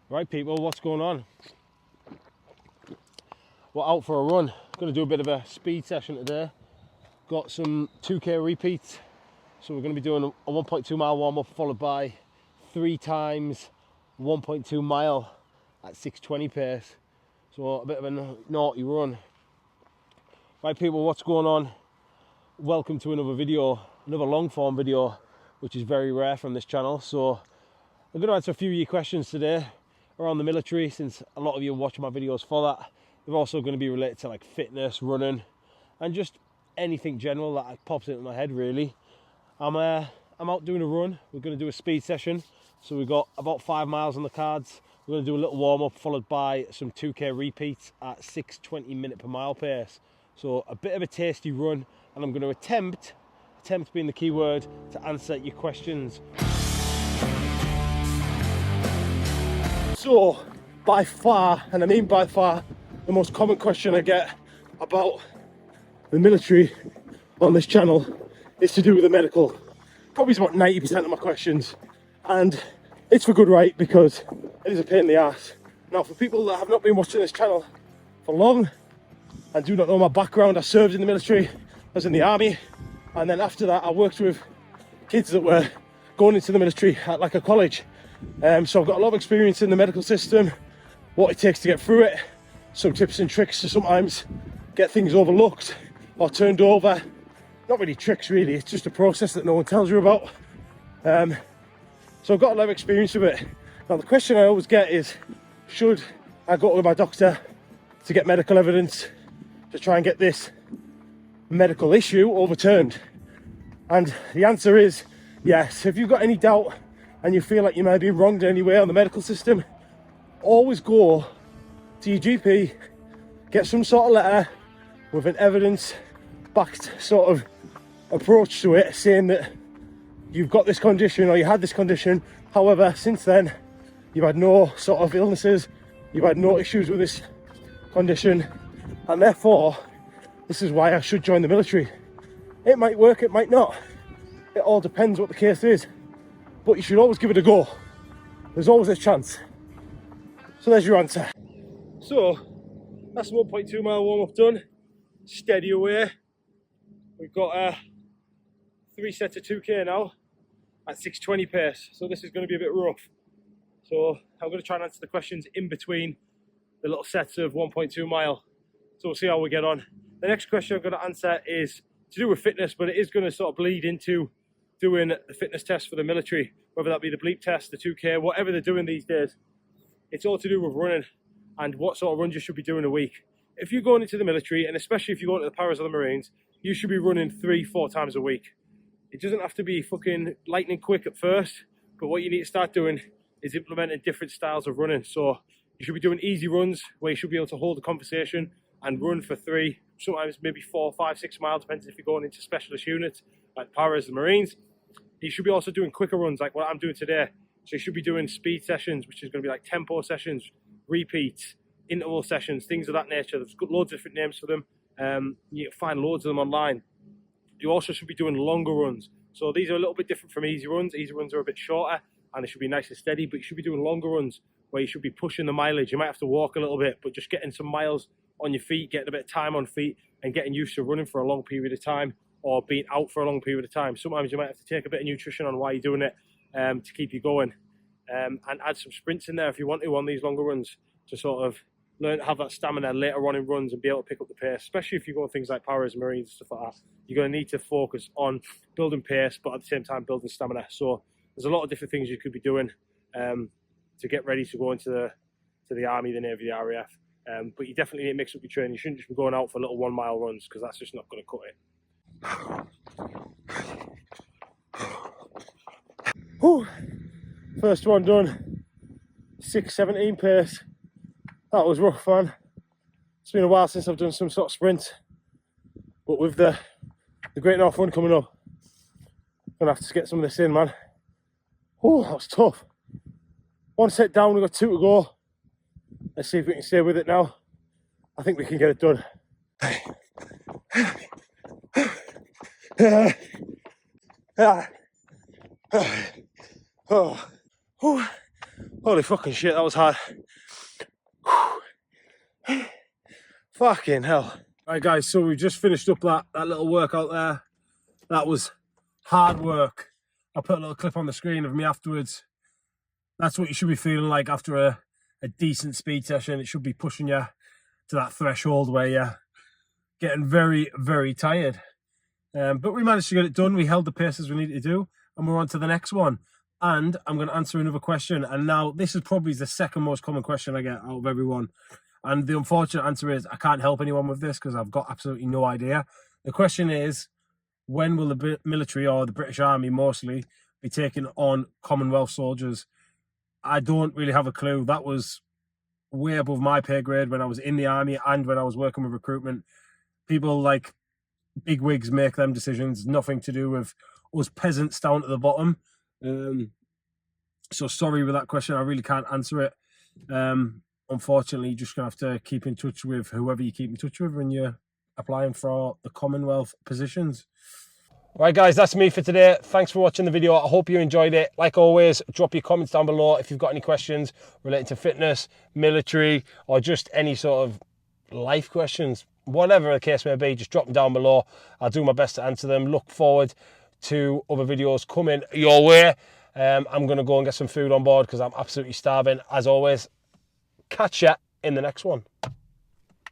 Right people, what's going on? We're out for a run. Going to do a bit of a speed session today. Got some 2k repeats. So we're going to be doing a 1.2 mile warm up followed by 3 times 1.2 mile at 6:20 pace. So a bit of a naughty run. Right people, what's going on? Welcome to another video, another long form video, which is very rare from this channel. So I'm going to answer a few of your questions today around the military, since a lot of you watch my videos for that. They're also going to be related to like fitness, running, and just anything general that pops into my head really. I'm out doing a run. We're going to do a speed session. So we've got about 5 miles on the cards. We're going to do a little warm up followed by some 2k repeats at 6:20 minute per mile pace. So a bit of a tasty run, and I'm going to attempt being the key word, to answer your questions. So by far, and I mean by far, the most common question I get about the military on this channel is to do with the medical. Probably about 90% of my questions, and it's for good right, because it is a pain in the ass. Now for people that have not been watching this channel for long and do not know my background, I served in the military. I was in the army, and then after that I worked with kids that were going into the military at like a college. So I've got a lot of experience in the medical system, what it takes to get through it, some tips and tricks to sometimes get things overlooked or turned over. Not really tricks really, it's just a process that no one tells you about. So I've got a lot of experience with it. Now the question I always get is, should I go to my doctor to get medical evidence to try and get this medical issue overturned? And the answer is yes. If you've got any doubt and you feel like you may have been wronged in any way on the medical system, always go to your GP, get some sort of letter with an evidence-backed sort of approach to it, saying that you've got this condition or you had this condition. However, since then, you've had no sort of illnesses, you've had no issues with this condition, and therefore, this is why I should join the military. It might work, it might not. It all depends what the case is. But you should always give it a go. There's always a chance. So there's your answer. So that's 1.2 mile warm up done. Steady away. We've got 3 sets of 2k now at 6:20 pace. So this is going to be a bit rough. So I'm going to try and answer the questions in between the little sets of 1.2 mile. So we'll see how we get on. The next question I'm going to answer is to do with fitness, but it is going to sort of bleed into doing the fitness test for the military, whether that be the bleep test, the 2k, whatever they're doing these days. It's all to do with running and what sort of runs you should be doing a week. If you're going into the military, and especially if you're going to the Paras or the Marines, you should be running 3-4 times a week. It doesn't have to be fucking lightning quick at first, but what you need to start doing is implementing different styles of running. So you should be doing easy runs where you should be able to hold a conversation and run for 3, sometimes maybe 4, 5, 6 miles, depends if you're going into specialist units like Paras and Marines. You should be also doing quicker runs like what I'm doing today. So you should be doing speed sessions, which is going to be like tempo sessions, repeats, interval sessions, things of that nature. There's got loads of different names for them. You can find loads of them online. You also should be doing longer runs. So these are a little bit different from easy runs. Easy runs are a bit shorter and they should be nice and steady, but you should be doing longer runs where you should be pushing the mileage. You might have to walk a little bit, but just getting some miles on your feet, getting a bit of time on feet, and getting used to running for a long period of time, or being out for a long period of time. Sometimes you might have to take a bit of nutrition on while you're doing it to keep you going, and add some sprints in there if you want to on these longer runs to sort of learn to have that stamina later on in runs and be able to pick up the pace, especially if you go things like Paras and Marines and stuff like that. You're going to need to focus on building pace, but at the same time building stamina. So there's a lot of different things you could be doing to get ready to go into the Army, the Navy, the RAF. But you definitely need to mix up your training. You shouldn't just be going out for little 1 mile runs, because that's just not going to cut it. Whew. First one done, 6:17 pace. That was rough, man. It's been a while since I've done some sort of sprint, but with the Great North Run coming up, I'm gonna have to get some of this in, man. Oh, that was tough. 1 set down, we've got 2 to go. Let's see if we can stay with it now. I think we can get it done. Holy fucking shit, that was hard. Fucking hell. Right guys, so we just finished up that little workout there. That was hard work. I'll put a little clip on the screen of me afterwards. That's what you should be feeling like after a decent speed session. It should be pushing you to that threshold where you're getting very, very tired. But we managed to get it done. We held the pace as we needed to do, and we're on to the next one. And I'm going to answer another question. And now this is probably the second most common question I get out of everyone. And the unfortunate answer is I can't help anyone with this because I've got absolutely no idea. The question is, when will the military, or the British Army mostly, be taking on Commonwealth soldiers? I don't really have a clue. That was way above my pay grade when I was in the army and when I was working with recruitment. People like big wigs make them decisions, nothing to do with us peasants down at the bottom. So sorry with that question, I really can't answer it. Unfortunately, you're just gonna have to keep in touch with whoever you keep in touch with when you're applying for the Commonwealth positions. Right guys, that's me for today. Thanks for watching the video. I hope you enjoyed it. Like always, drop your comments down below if you've got any questions relating to fitness, military, or just any sort of life questions. Whatever the case may be, just drop them down below. I'll do my best to answer them. Look forward to other videos coming your way. I'm going to go and get some food on board because I'm absolutely starving. As always, catch ya in the next one.